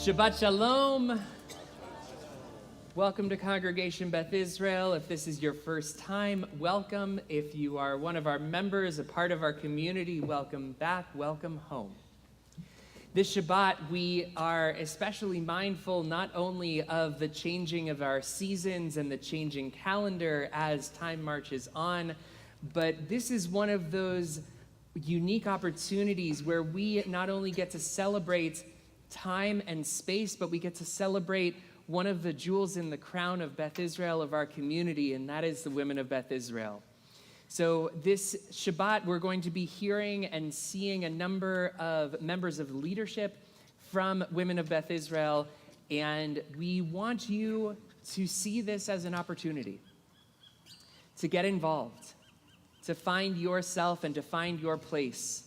Shabbat Shalom. Welcome to Congregation Beth Israel. If this is your first time, welcome. If you are one of our members, a part of our community, welcome back, welcome home. This Shabbat, we are especially mindful not only of the changing of our seasons and the changing calendar as time marches on, but this is one of those unique opportunities where we not only get to celebrate time and space, but we get to celebrate one of the jewels in the crown of Beth Israel, of our community, and that is the women of Beth Israel. So this Shabbat, we're going to be hearing and seeing a number of members of leadership from Women of Beth Israel, and we want you to see this as an opportunity to get involved, to find yourself and to find your place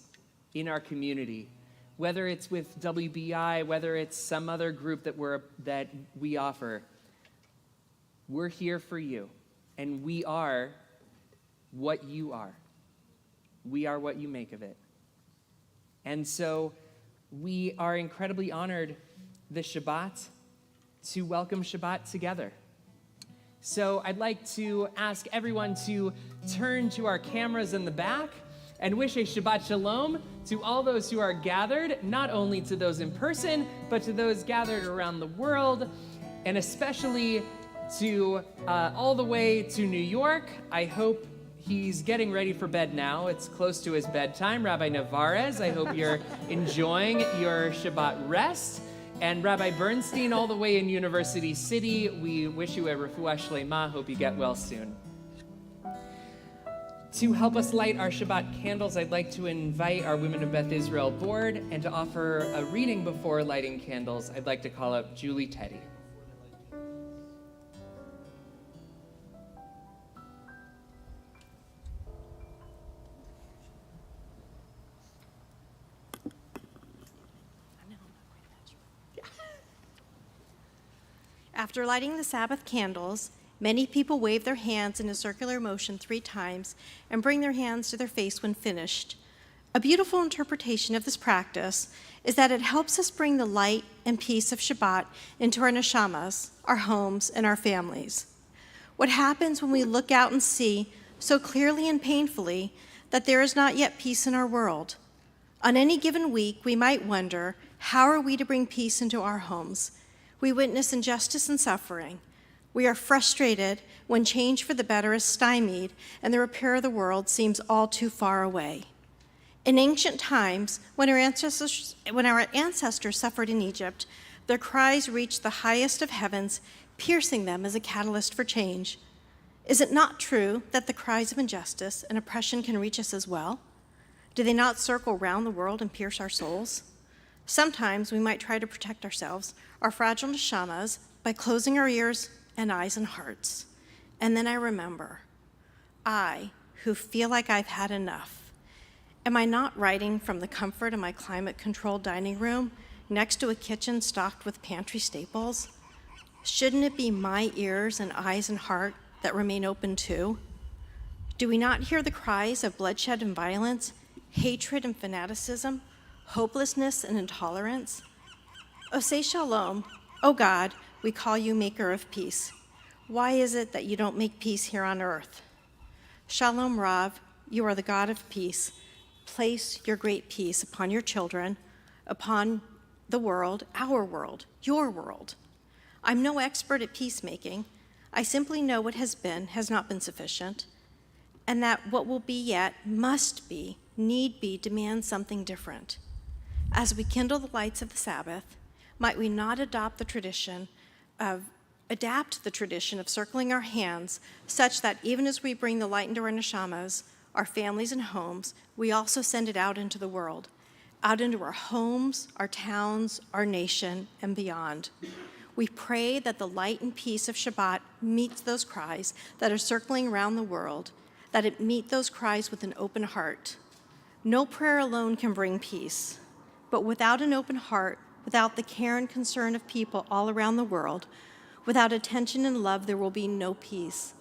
in our community. Whether it's with WBI, whether it's some other group that we offer, we're here for you, and we are what you are. We are what you make of it. And so we are incredibly honored this Shabbat to welcome Shabbat together. So I'd like to ask everyone to turn to our cameras in the back and wish a Shabbat Shalom to all those who are gathered, not only to those in person, but to those gathered around the world, and especially to all the way to New York. I hope he's getting ready for bed now. It's close to his bedtime. Rabbi Navarez, I hope you're enjoying your Shabbat rest. And Rabbi Bernstein, all the way in University City, we wish you a Refuah Shleimah. Hope you get well soon. To help us light our Shabbat candles, I'd like to invite our Women of Beth Israel board, and to offer a reading before lighting candles, I'd like to call up Julie Teddy. After lighting the Sabbath candles, many people wave their hands in a circular motion 3 times and bring their hands to their face when finished. A beautiful interpretation of this practice is that it helps us bring the light and peace of Shabbat into our neshamas, our homes, and our families. What happens when we look out and see so clearly and painfully that there is not yet peace in our world? On any given week, we might wonder, how are we to bring peace into our homes? We witness injustice and suffering. We are frustrated when change for the better is stymied and the repair of the world seems all too far away. In ancient times, when our ancestors suffered in Egypt, their cries reached the highest of heavens, piercing them as a catalyst for change. Is it not true that the cries of injustice and oppression can reach us as well? Do they not circle round the world and pierce our souls? Sometimes we might try to protect ourselves, our fragile neshamas, by closing our ears and eyes and hearts. And then I remember, I, who feel like I've had enough, am I not writing from the comfort of my climate-controlled dining room next to a kitchen stocked with pantry staples? Shouldn't it be my ears and eyes and heart that remain open too? Do we not hear the cries of bloodshed and violence, hatred and fanaticism, hopelessness and intolerance? Oh, say shalom, oh God, we call you maker of peace. Why is it that you don't make peace here on earth? Shalom Rav, you are the God of peace. Place your great peace upon your children, upon the world, our world, your world. I'm no expert at peacemaking. I simply know what has been has not been sufficient, and that what will be yet must be, need be, demands something different. As we kindle the lights of the Sabbath, might we not adapt the tradition of circling our hands such that even as we bring the light into our neshamas, our families and homes, we also send it out into the world, out into our homes, our towns, our nation, and beyond. We pray that the light and peace of Shabbat meets those cries that are circling around the world, that it meet those cries with an open heart. No prayer alone can bring peace, but without an open heart, without the care and concern of people all around the world, without attention and love, there will be no peace.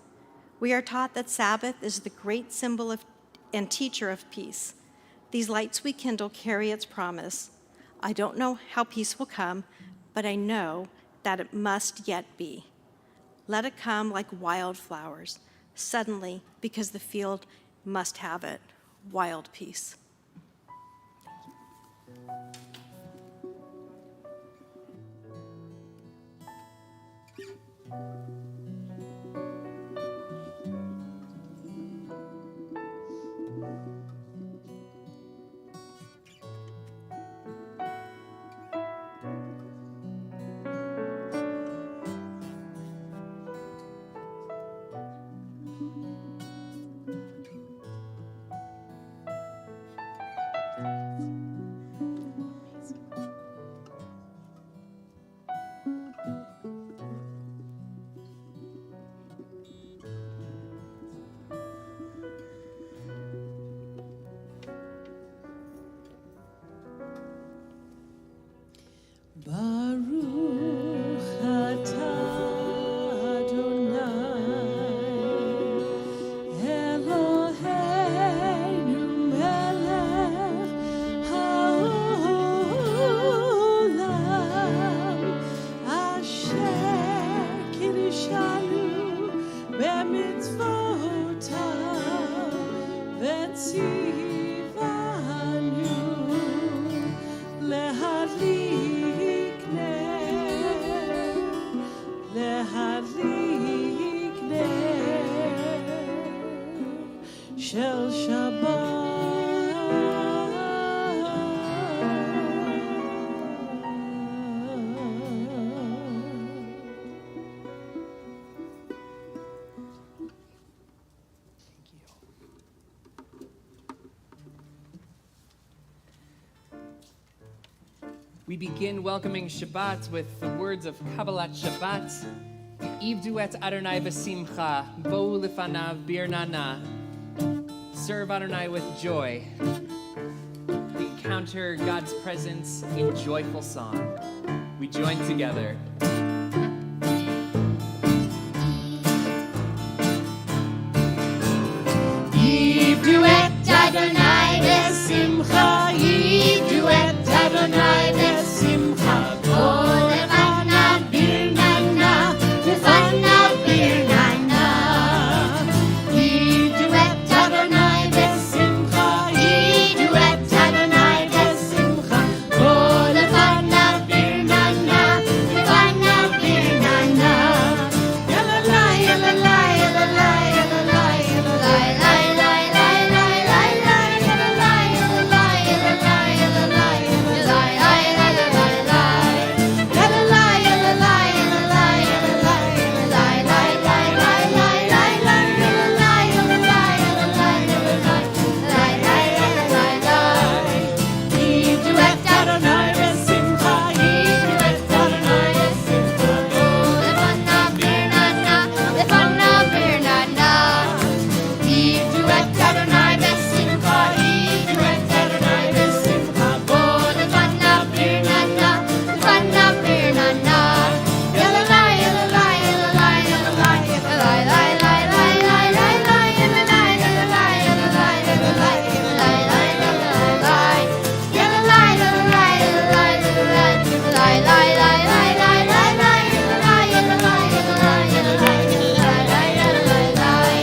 We are taught that Sabbath is the great symbol of and teacher of peace. These lights we kindle carry its promise. I don't know how peace will come, but I know that it must yet be. Let it come like wildflowers, suddenly, because the field must have it. Wild peace. Baruch atah Adonai Eloheinu melech haolam asher kiddushanu b'mitzvotav v'tzivanu lehadlik shel We begin welcoming Shabbat with the words of Kabbalat Shabbat. Ivdu et Adonai b'simcha, bo'u lefanav birnana. Serve Adonai with joy. Encounter God's presence in joyful song. We join together. Ivdu et Adonai b'simcha, Ivdu et Adonai b'simcha, Bo lefanav birnana, lefanav birnana. Ivdu et Adonai b'simcha, Ivdu et Adonai b'simcha, Bo lefanav birnana, lefanav birnana. Yalalai, yalalai, yalalai, yalalai, yalalai, lai, lai, lai, lai, lai, lai, yalalai, yalalai, yalalai, yalalai, yalalai, lai, lai, lai, lai, lai. Yalalai, yalalai, yalalai, yalalai, yalalai, lai, lai, lai, lai, lai, lai, yalalai, yalalai, yalalai, yalalai, lai, lai, lai, lai, lai. Ivdu et Adonai b'simcha, Ivdu et Adonai b'simcha, Bo lefanav birnana, lefanav birnana. Ivdu et Adonai b'simcha, Ivdu et Adonai b'simcha, Bo lefanav birnana, lefanav birnana. Yalalai, yalalai, yalalai, yalalai, yalalai, lai, lai, lai, lai, lai, lai, yalalai, yalalai, yalalai, yalalai, yalalai, lai, lai, lai, lai. Yalalai, yalalai, yalalai, yalalai, yalalai, lai, lai, lai, lai, lai, lai, yalalai, yalalai, yalalai, yalalai, yalalai, lai, lai, lai, lai.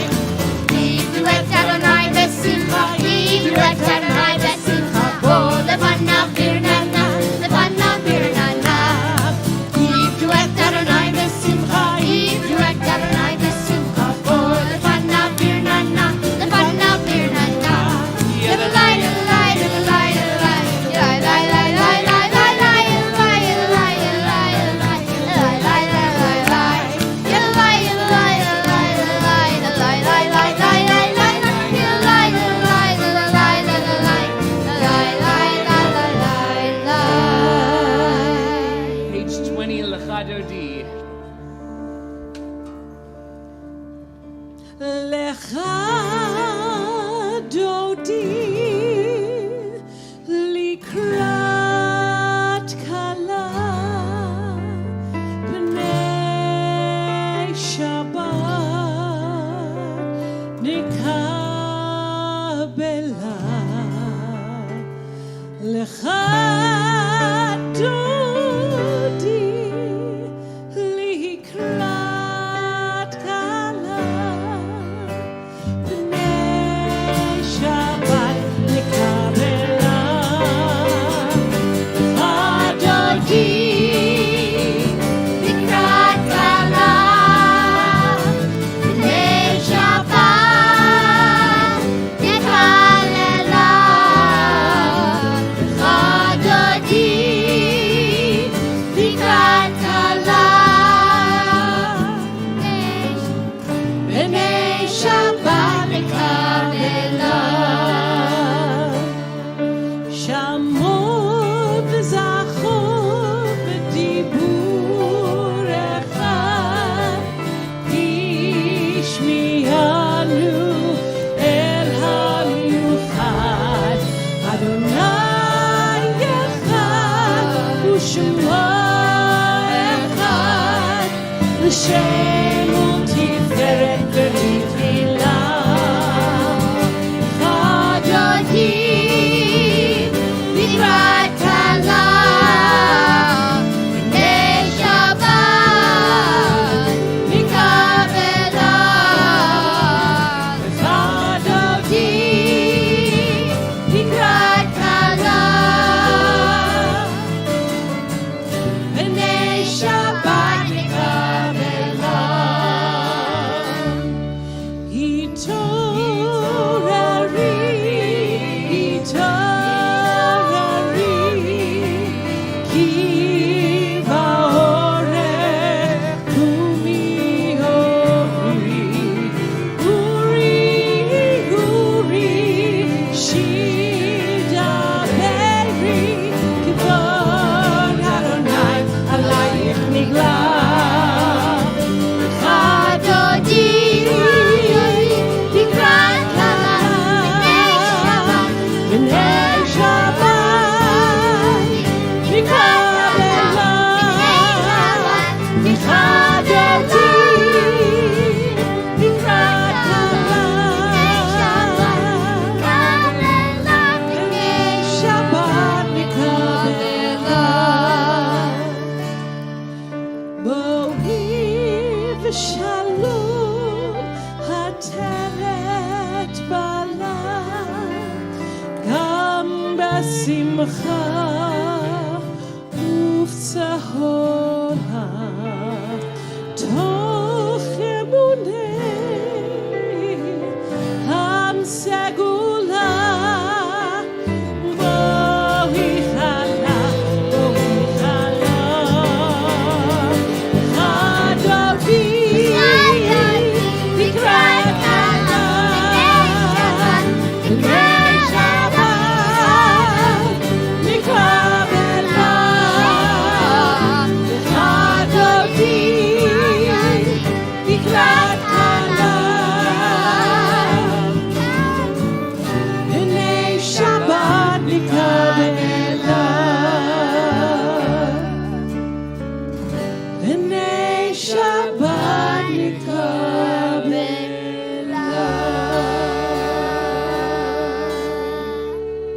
Ivdu et Adonai b'simcha, Ivdu et Adonai b'simcha, Bo lefanav birnana, lefanav birnana. Ivdu et Adonai b'simcha, Ivdu et Adonai b'simcha, Bo lefanav birnana, lefanav birnana. Yalalai, yalalai, yalalai, yalalai, yalalai, lai, lai, lai, lai, lai, lai, yalalai, yalalai, yalalai, yalalai, yalalai, lai, lai, lai, lai. Yalalai, yalalai, yalalai, yalalai, yalalai, lai, lai, lai, lai, lai, lai, yalalai, yalalai, yalalai, yalalai, yalalai, lai, lai, lai, lai. Page 20, Lechado D. Lecha dodi likrat kala b'nei Shabbat nikabela. Lecha dodi ושם ותפארת ותהילה. חדותי לקראת כלה, בני שבת מקבלה. חדותי לקראת כלה, בני שבת מקבלה. התעוררי, כי באורך קומי אורי, שיר דברי, כבוד אדוני עלייך נגלה. חדותי לקראת כלה, בני שבת מקבלה. חדותי לקראת כלה, בני שבת מקבלה. בואי ושלום עטרת בעלה, גם בשמחה ובצהולה, תוך אמוני הסגולה. בואי חלה, חדותי לקראת כלה, בני שבת מקבלה. חדותי לקראת כלה, בני שבת מקבלה. בני שבת מקבלה.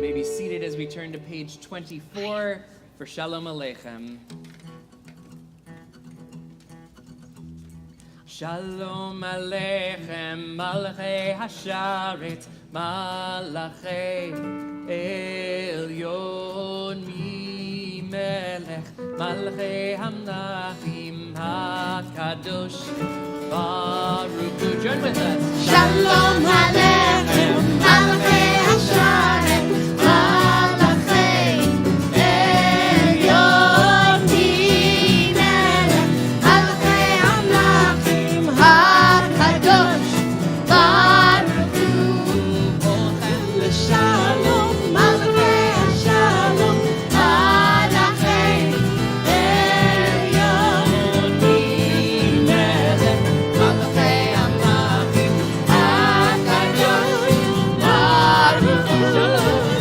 May be seated as we turn to page 24 for Shalom Aleichem. Shalom Aleichem, Malachei Hasharet, Malachei Elyon Melech, Malachei Hamnachim HaKadosh Baruch Hu. Join with us. Shalom Aleichem, Malachei Hasharet, Malachei Elyon Melech, Malachei Hamnachim HaKadosh Baruch Hu. Shalom, Malachei Hashalom, Malachei Elyon Melech, Malachei Hamnachim HaKadosh Baruch Hu.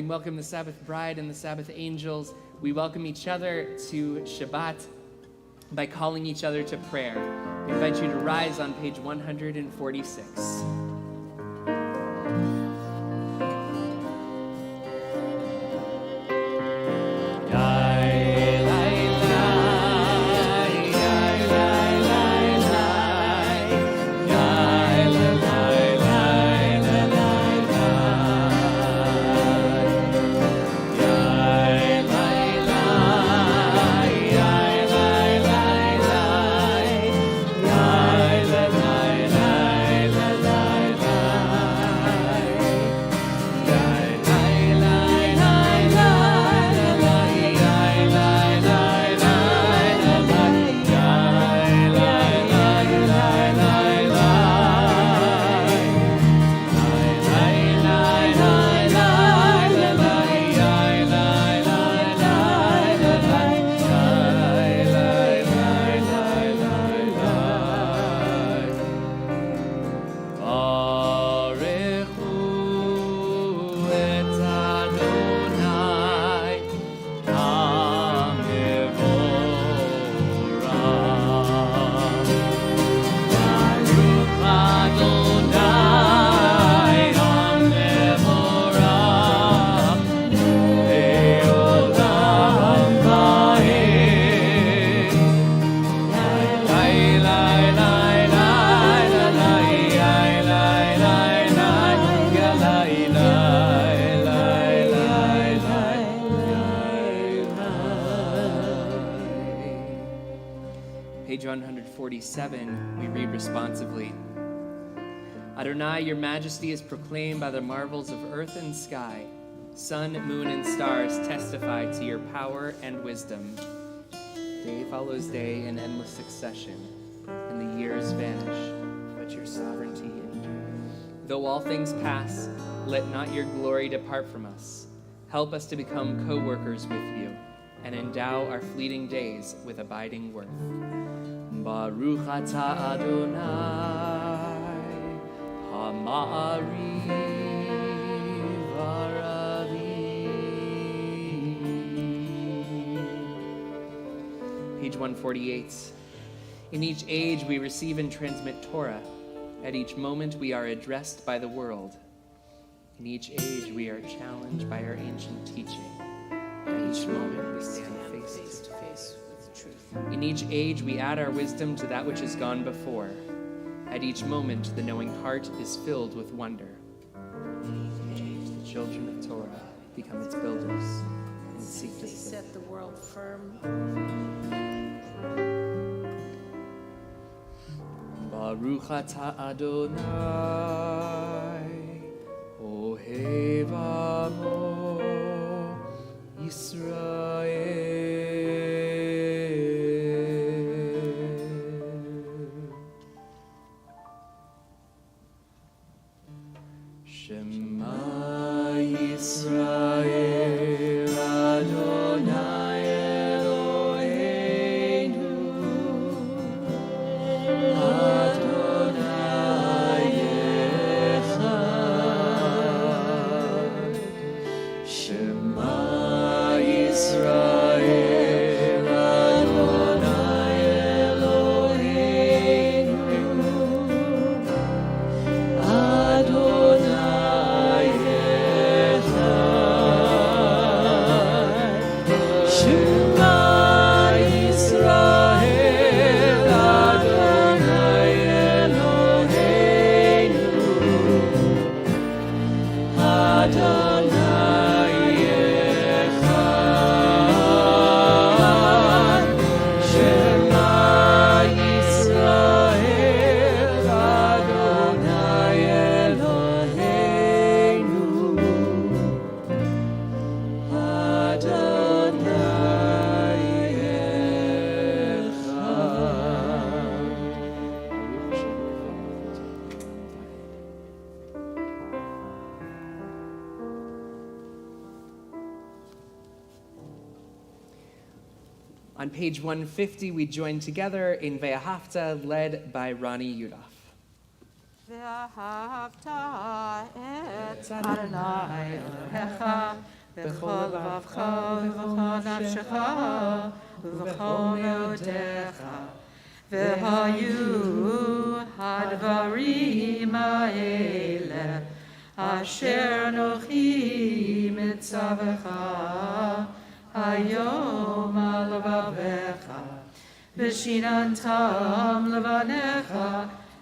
Having welcomed the Sabbath bride and the Sabbath angels, we welcome each other to Shabbat by calling each other to prayer. We invite you to rise on page 146. Page 147, we read responsively. Adonai, your majesty is proclaimed by the marvels of earth and sky. Sun, moon, and stars testify to your power and wisdom. Day follows day in endless succession, and the years vanish, but your sovereignty endures. Though all things pass, let not your glory depart from us. Help us to become co-workers with you, and endow our fleeting days with abiding worth. Baruch atah Adonai, Ha'ma'ariv haravi. Page 148. In each age we receive and transmit Torah. At each moment we are addressed by the world. In each age we are challenged by our ancient teaching. At each moment we stand face to face with the truth. In each age we add our wisdom to that which has gone before. At each moment the knowing heart is filled with wonder. The children of Torah become its builders and seek to set the world firm. Baruch atah Adonai, Ohev Amo Yisrael. Shema Yisrael Adonai Eloheinu Adonai Echad. Shema Yisrael Adonai Eloheinu Adonai Echad. Shema Yisrael Adonai Eloheinu Adonai Echad. Shema Yisrael Adonai Eloheinu On page 150, we join together in Ve'ahavta, led by Ronnie Yudof. ואהבת את אדוני אלוהיך בכל לבבך ובכל נפשך ובכל מאודיך. והיו הדברים האלה אשר אנוכי מצווך היום על לבביך, ושיננתם לבניך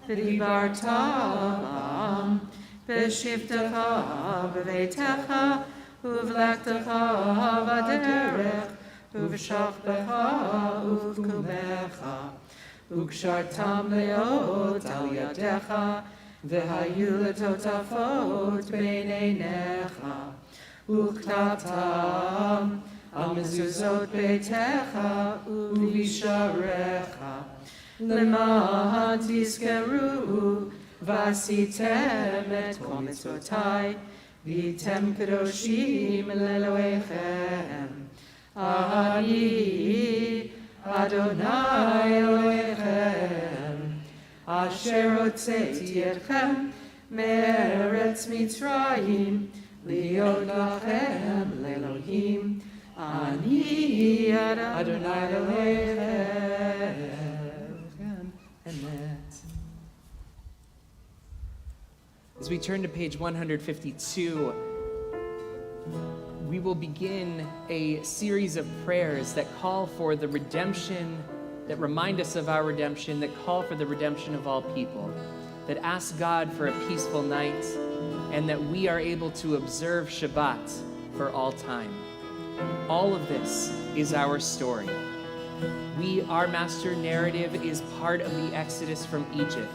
ודיברתם בשבתך בביתך ובלכתך בדרך ובשכבך ובקומך, וקשרתם להיות על ידיך, והיו לטוטפות בין עיניך, וכתבתם על מזוזות ביתך ובשעריך, למען תזכרו ועשיתם את כל מצוותיי, והייתם קדושים לאלוהיכם. אני אדוני אלוהיכם, אשר הוצאתי אתכם מארץ מצרים, להיות לכם לאלוהים. אני אדוני אלוהיכם. Amen. As we turn to page 152, we will begin a series of prayers that call for the redemption, that remind us of our redemption, that call for the redemption of all people, that ask God for a peaceful night, and that we are able to observe Shabbat for all time. All of this is our story. Our master narrative is part of the Exodus from Egypt,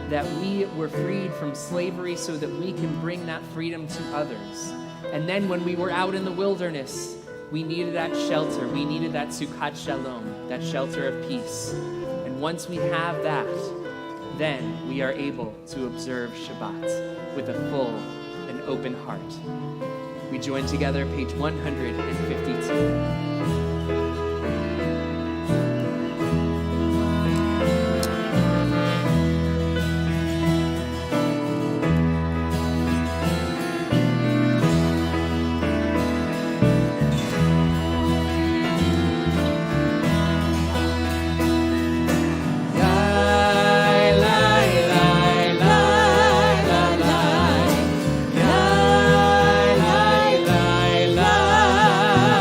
that we were freed from slavery so that we can bring that freedom to others. And then when we were out in the wilderness, we needed that shelter. We needed that Sukkot Shalom, that shelter of peace. And once we have that, then we are able to observe Shabbat with a full and open heart. We join together, page 152. La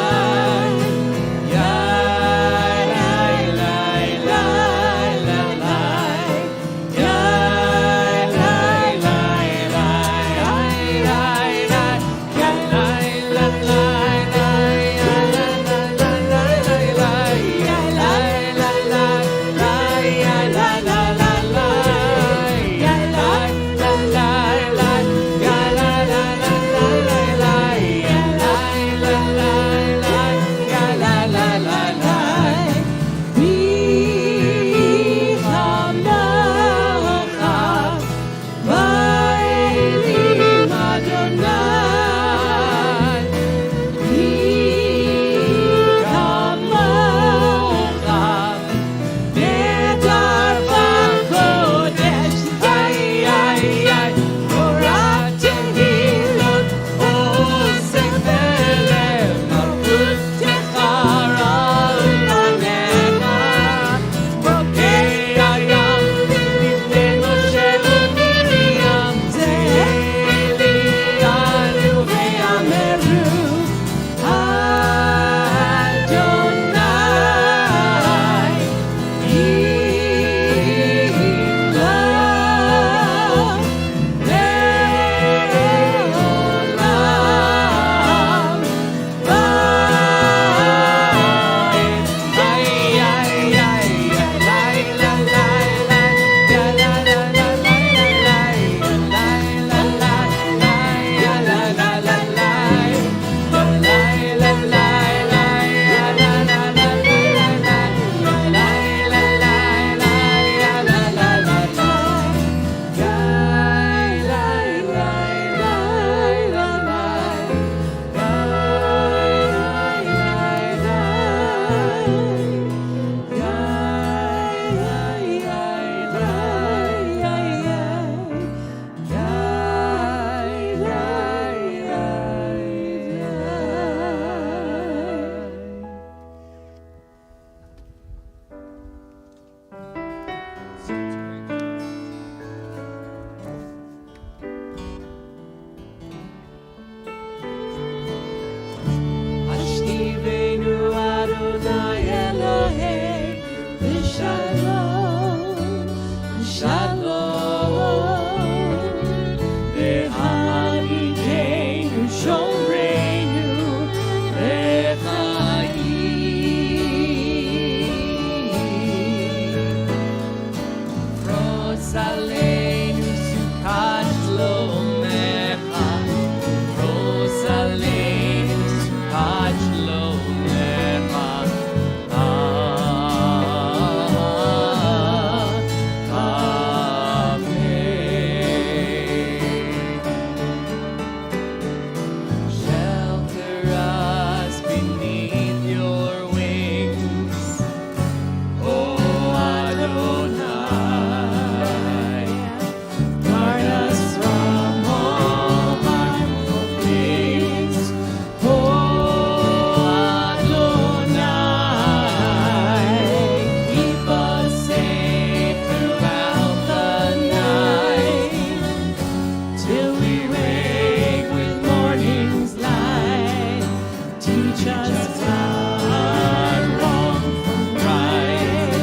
teach us right wrong from right.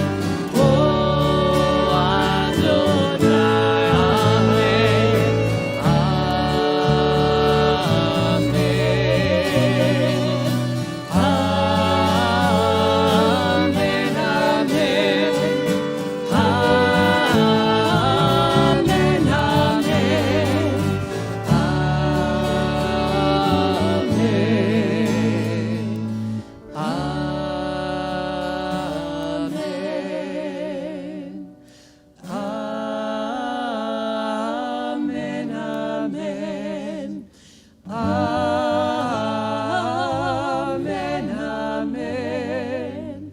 Oh, Adonai, Amen, Amen, Amen, Amen,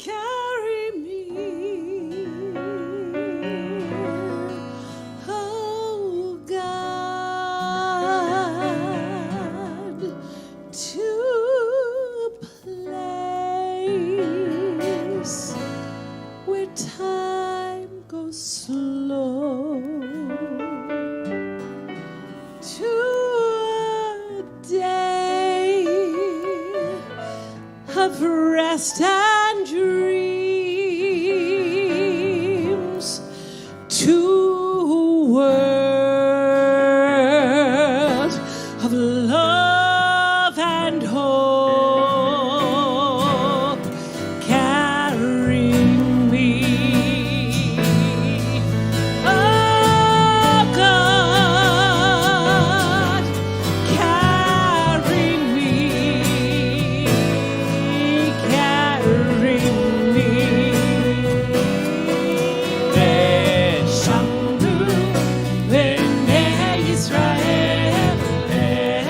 carry me, oh God, to a place where time goes slow, to a day of rest and dreams, to a world of love and hope. Carry me, oh God, carry me, carry me. Shamru b'nei Yisrael et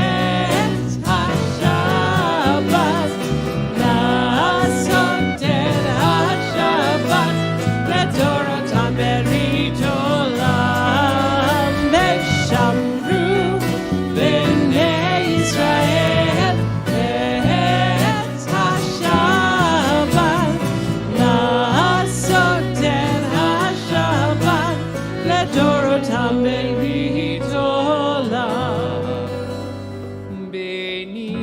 HaShabbat, לעשות את השבת לדורותם ברית עולם. ושמרו בני ישראל את השבת, לעשות את השבת לדורותם ברית עולם. ביני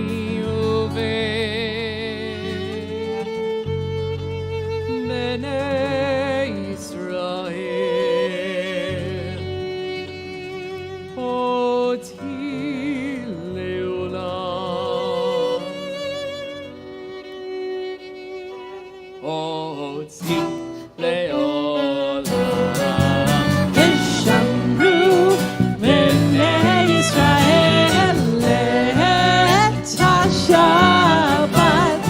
ובין בני ישראל, אותי לעולם, אותי לעולם. ושמרו בני ישראל את השבת,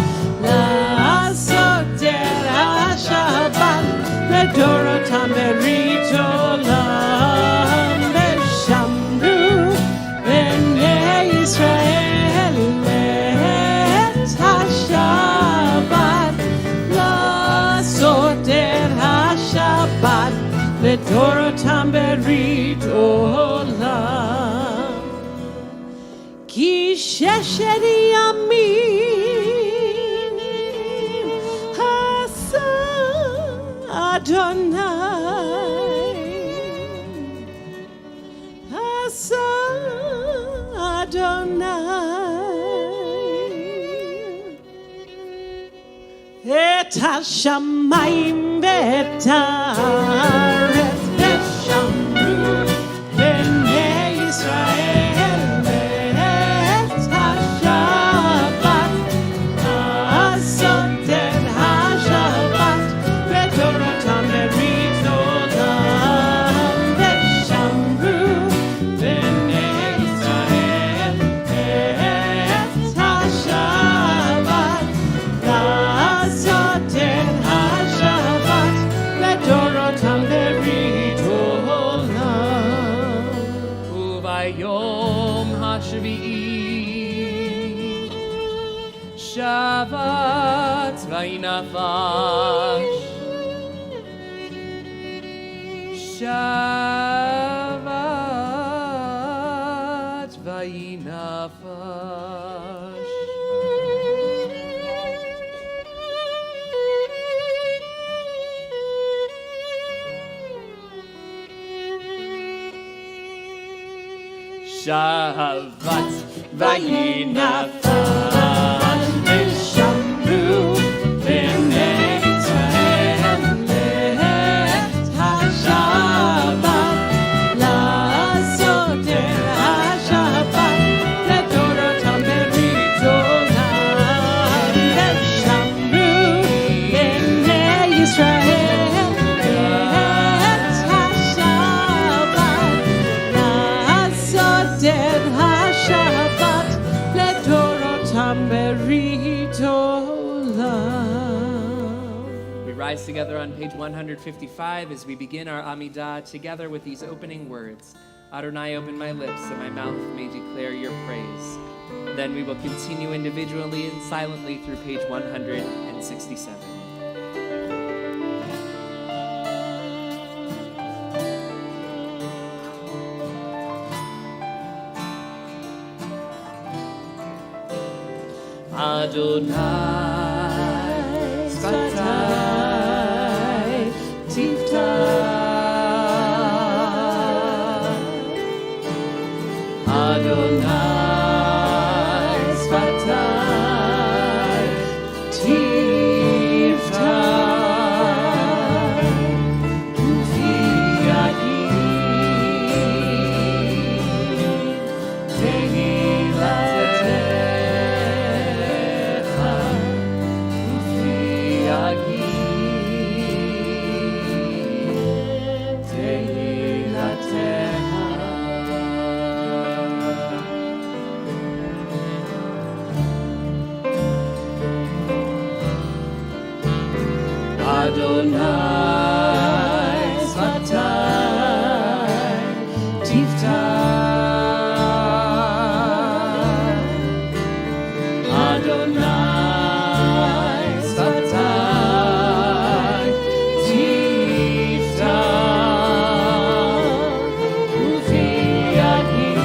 לעשות את השבת לדורותם ברית עולם. ושמרו בני ישראל את השבת, לעשות את השבת לדורותם ברית עולם. כי ששת ימים עשה אדוני, עשה אדוני את השמיים ואת הארץ. ושמרו בני ישראל את השבת, Shabbat vayinafash. Shabbat vayinafash. Shabbat vayinafash. V'shamru b'nei Israel et ha-Shabbat la'asot et ha-Shabbat le'toratam be'ritonam. V'shamru b'nei Israel et ha-Shabbat la'asot et ha-Shabbat le'toratam be'ritonam. We rise together on page 155 as we begin our Amida together with these opening words. Adonai, open my lips, and my mouth may declare your praise. Then we will continue individually and silently through page 167. Adonai, Sfatai, Tiftach. Adonai, Sfatai, Tiftach. Ufi yagid, Tehilatecha. Ufi yagid, Tehilatecha. Adonai, Sfatai, Tiftach. Adonai, Sfatai, Tiftach. Ufi yagid,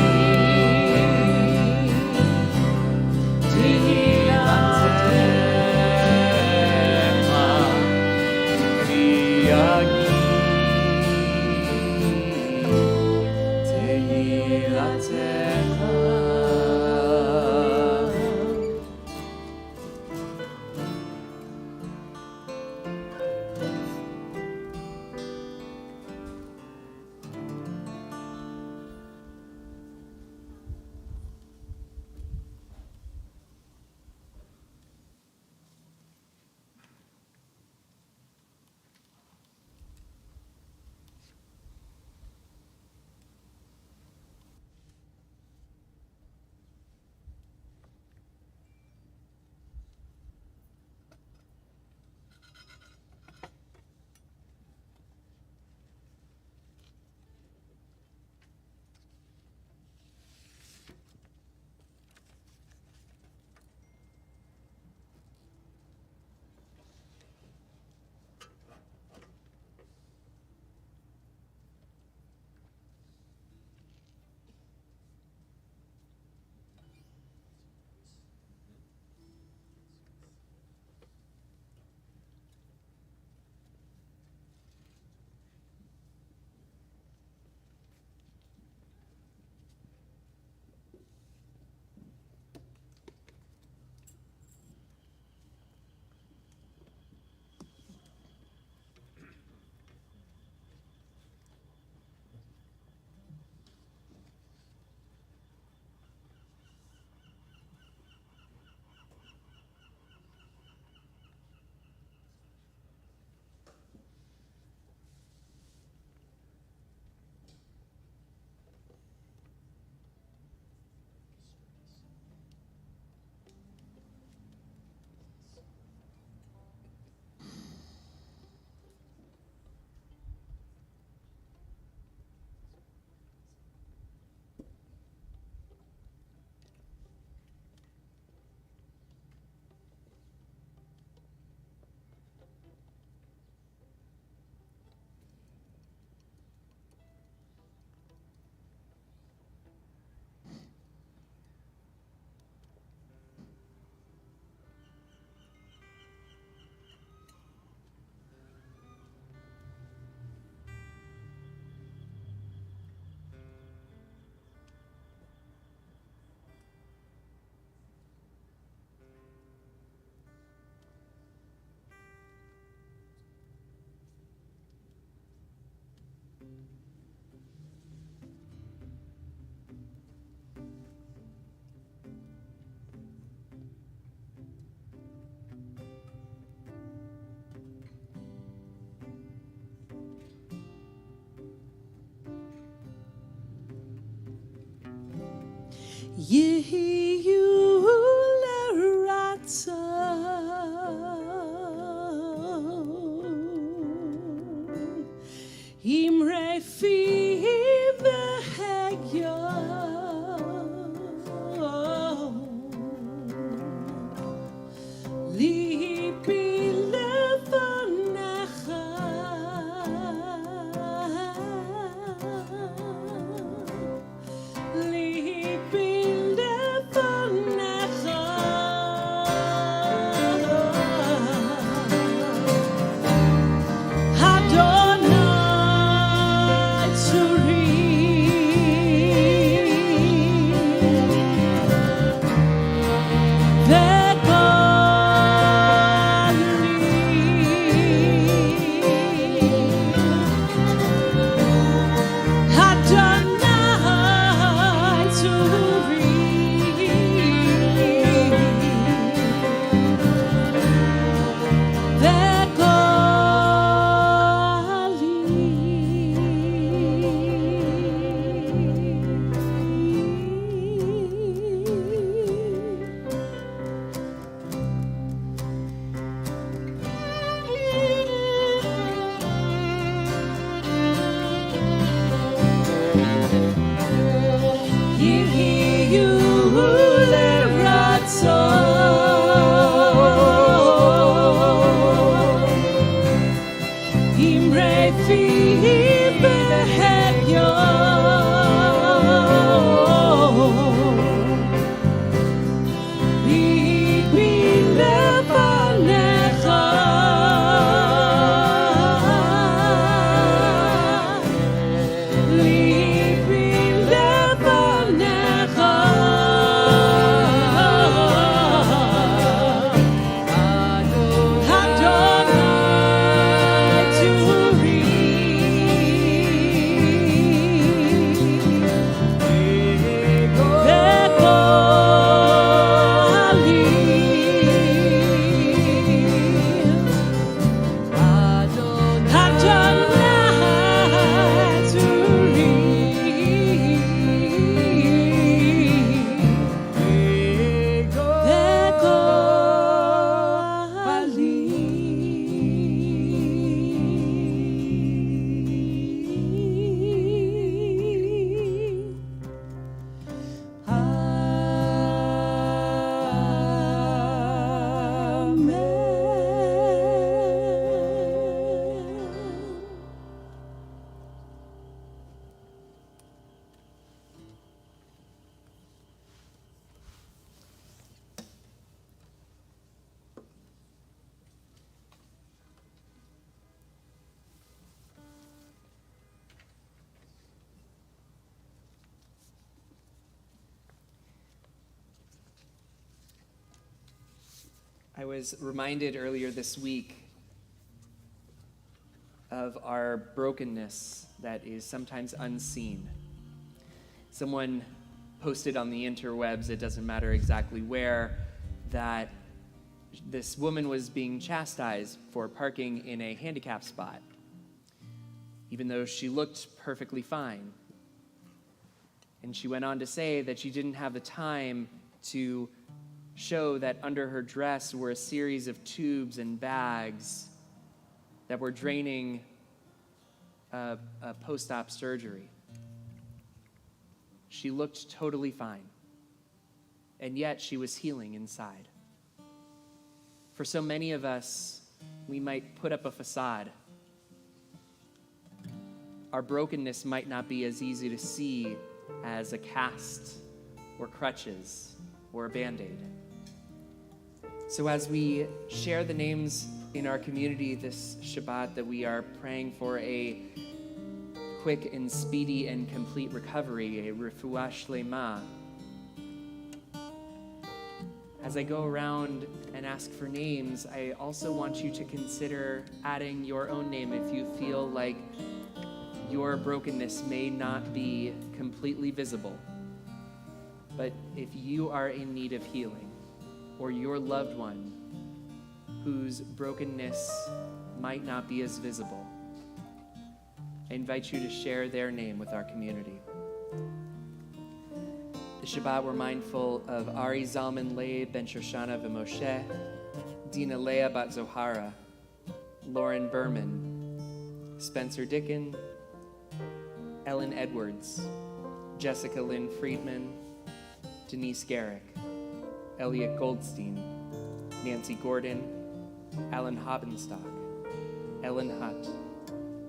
יהיו לרצון עם רפי והגיון ליבי לפניך ליבי לפניך אדוני צורי I was reminded earlier this week of our brokenness that is sometimes unseen. Someone posted on the interwebs, it doesn't matter exactly where, that this woman was being chastised for parking in a handicap spot, even though she looked perfectly fine. And she went on to say that she didn't have the time to show that under her dress were a series of tubes and bags that were draining a post-op surgery. She looked totally fine, and yet she was healing inside. For so many of us, we might put up a facade. Our brokenness might not be as easy to see as a cast or crutches or a Band-Aid. So as we share the names in our community this Shabbat that we are praying for a quick and speedy and complete recovery, a Refuah Shleimah, as I go around and ask for names, I also want you to consider adding your own name if you feel like your brokenness may not be completely visible. But if you are in need of healing, or your loved one whose brokenness might not be as visible, I invite you to share their name with our community. This Shabbat, we're mindful of Ari Zalman Leib Ben Shoshana V'Moshe, Dina Leah Bat Zohara, Lauren Berman, Spencer Dickin, Ellen Edwards, Jessica Lynn Friedman, Denise Garrick, Elliot Goldstein, Nancy Gordon, Alan Hoppenstock, Ellen Hutt,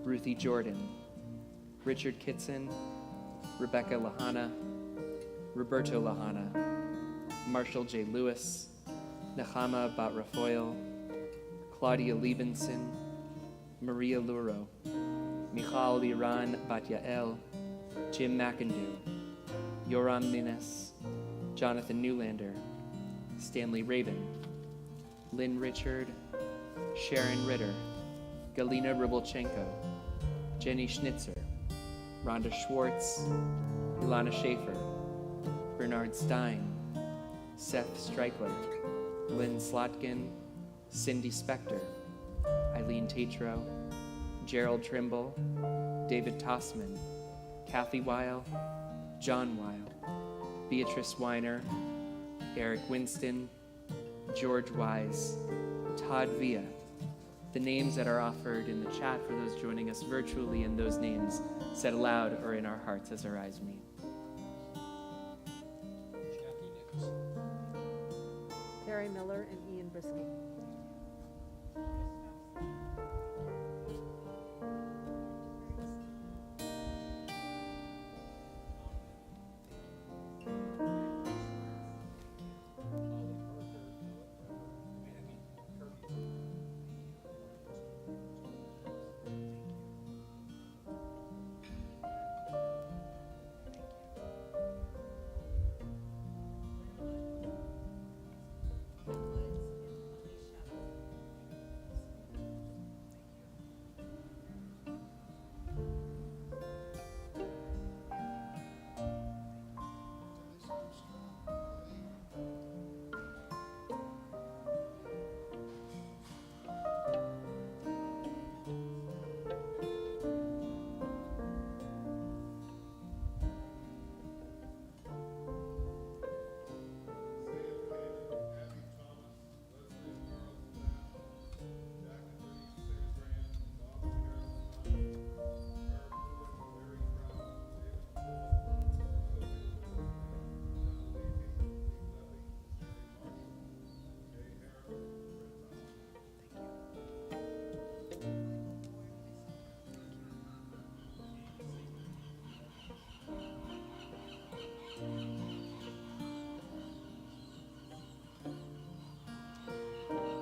Ruthie Jordan, Richard Kitson, Rebecca Lahana, Roberto Lahana, Marshall J. Lewis, Nechama Bat Rafael, Claudia Liebenson, Maria Luro, Michal Liran Bat Yael, Jim McIndoe, Yoram Minas, Jonathan Newlander, Stanley Rabin, Lynn Richard, Sharon Ritter, Galina Rybolchenko, Jenny Schnitzer, Rhonda Schwartz, Ilana Schaefer, Bernard Stein, Seth Streichler, Lynn Slotkin, Cindy Spector, Eileen Tatro, Gerald Trimble, David Tossman, Kathy Weil, John Weil, Beatrice Weiner, Eric Winston, George Wise, Todd Villa. The names that are offered in the chat for those joining us virtually, and those names said aloud or in our hearts as our eyes meet. Terry Miller and Ian Brisky.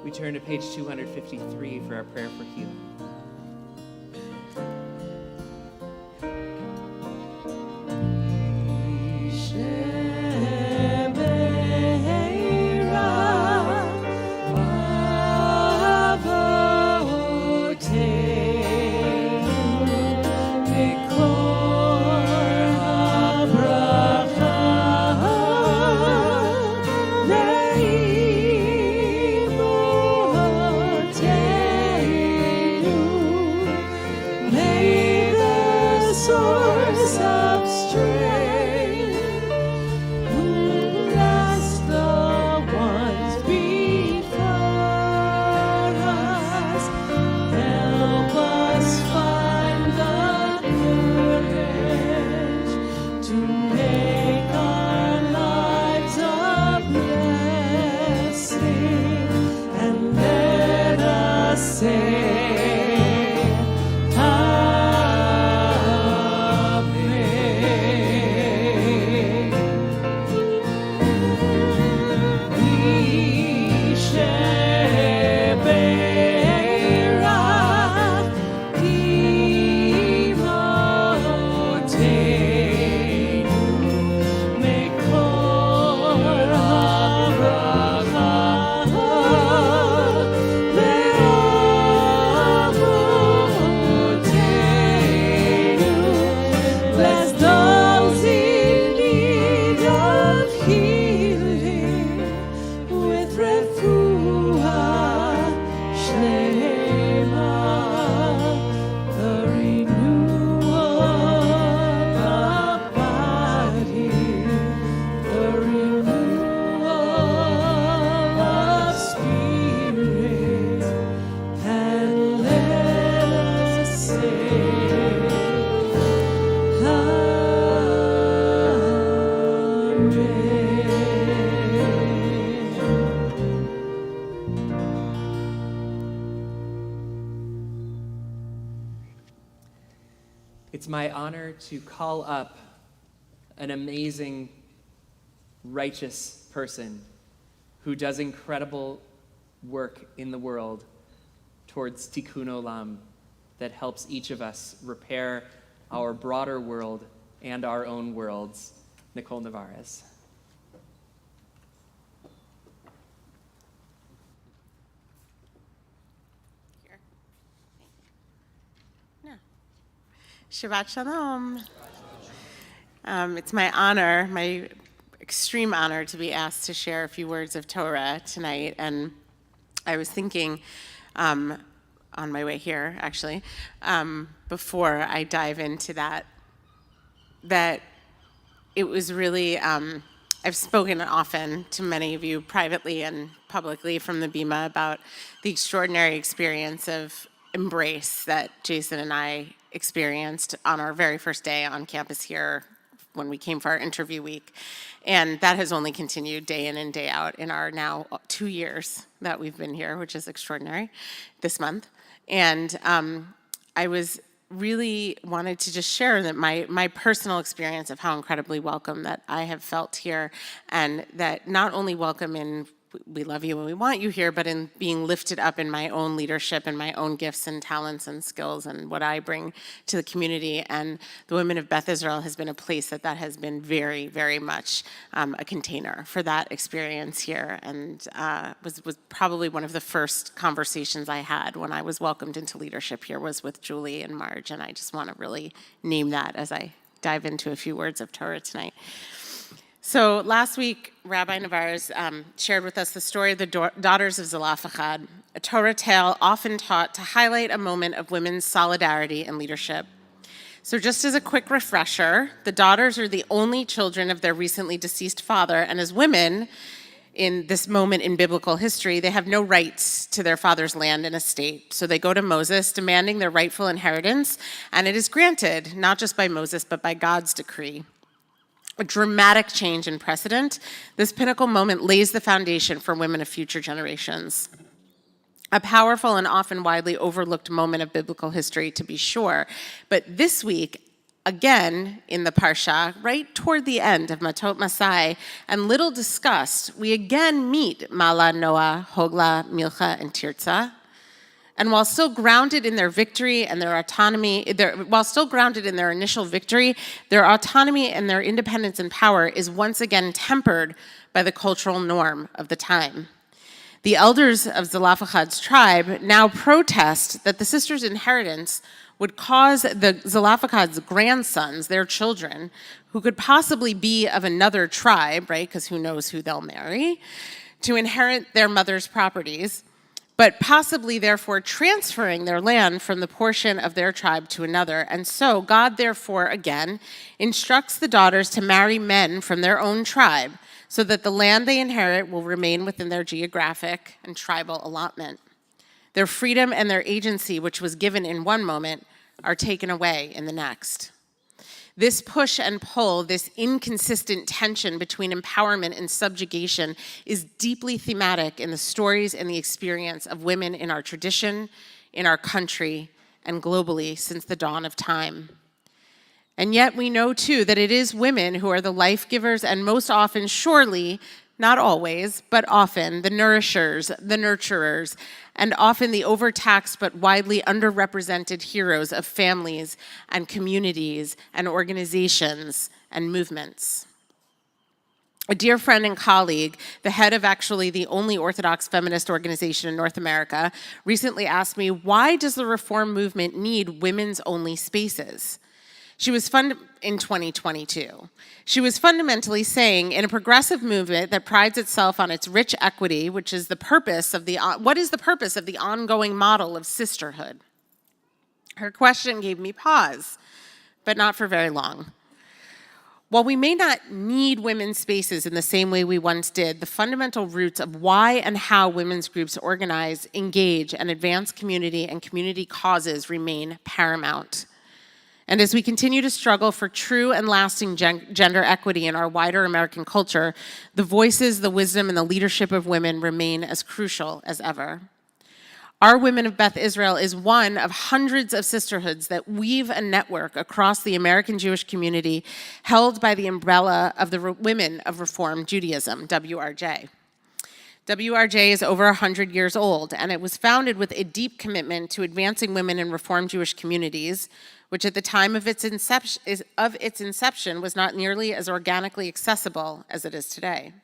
We turn to page 253 for our prayer for healing. Thank you. It's my honor to call up an amazing, righteous person who does incredible work in the world towards tikkun olam that helps each of us repair our broader world and our own worlds. Nicole Navarez. Shabbat Shalom. It's my honor, my extreme honor, to be asked to share a few words of Torah tonight. And I was thinking on my way here, actually, before I dive into that it was really, I've spoken often to many of you privately and publicly from the Bima about the extraordinary experience of embrace that Jason and I experienced on our very first day on campus here when we came for our interview week. And that has only continued day in and day out in our now 2 years that we've been here, which is extraordinary this month. And I was really wanted to just share that my personal experience of how incredibly welcome that I have felt here, and that not only welcome in we love you and we want you here, but in being lifted up in my own leadership and my own gifts and talents and skills and what I bring to the community. And the Women of Beth Israel has been a place that has been very, very much a container for that experience here, and was probably one of the first conversations I had when I was welcomed into leadership here was with Julie and Marge, and I just want to really name that as I dive into a few words of Torah tonight. So last week, Rabbi Navarez shared with us the story of the daughters of Zelophehad, a Torah tale often taught to highlight a moment of women's solidarity and leadership. So just as a quick refresher, the daughters are the only children of their recently deceased father, and as women in this moment in biblical history, they have no rights to their father's land and estate. So they go to Moses demanding their rightful inheritance, and it is granted, not just by Moses, but by God's decree. A dramatic change in precedent, this pinnacle moment lays the foundation for women of future generations. A powerful and often widely overlooked moment of biblical history, to be sure. But this week, again in the Parsha, right toward the end of Matot Masai, and little discussed, we again meet Mala, Noah, Hogla, Milcha, and Tirzah. And while still grounded in their victory and their autonomy, while still grounded in their initial victory, their autonomy and their independence and power is once again tempered by the cultural norm of the time. The elders of Zelophehad's tribe now protest that the sisters' inheritance would cause the Zelophehad's grandsons, their children, who could possibly be of another tribe, right, because who knows who they'll marry, to inherit their mother's properties, but possibly therefore transferring their land from the portion of their tribe to another. And so God therefore again instructs the daughters to marry men from their own tribe so that the land they inherit will remain within their geographic and tribal allotment. Their freedom and their agency, which was given in one moment, are taken away in the next. This push and pull, this inconsistent tension between empowerment and subjugation is deeply thematic in the stories and the experience of women in our tradition, in our country, and globally since the dawn of time. And yet we know too that it is women who are the life givers and most often, surely, not always, but often, the nourishers, the nurturers, and often the overtaxed but widely underrepresented heroes of families and communities and organizations and movements. A dear friend and colleague, the head of actually the only Orthodox feminist organization in North America, recently asked me, why does the reform movement need women's only spaces? She was in 2022. She was fundamentally saying, in a progressive movement that prides itself on its rich equity, which is the purpose of what is the purpose of the ongoing model of sisterhood? Her question gave me pause, but not for very long. While we may not need women's spaces in the same way we once did, the fundamental roots of why and how women's groups organize, engage, and advance community and community causes remain paramount. And as we continue to struggle for true and lasting gender equity in our wider American culture, the voices, the wisdom, and the leadership of women remain as crucial as ever. Our Women of Beth Israel is one of hundreds of sisterhoods that weave a network across the American Jewish community held by the umbrella of the Women of Reform Judaism, WRJ. WRJ is over 100 years old, and it was founded with a deep commitment to advancing women in Reform Jewish communities, which at the time of its inception was not nearly as organically accessible as it is today.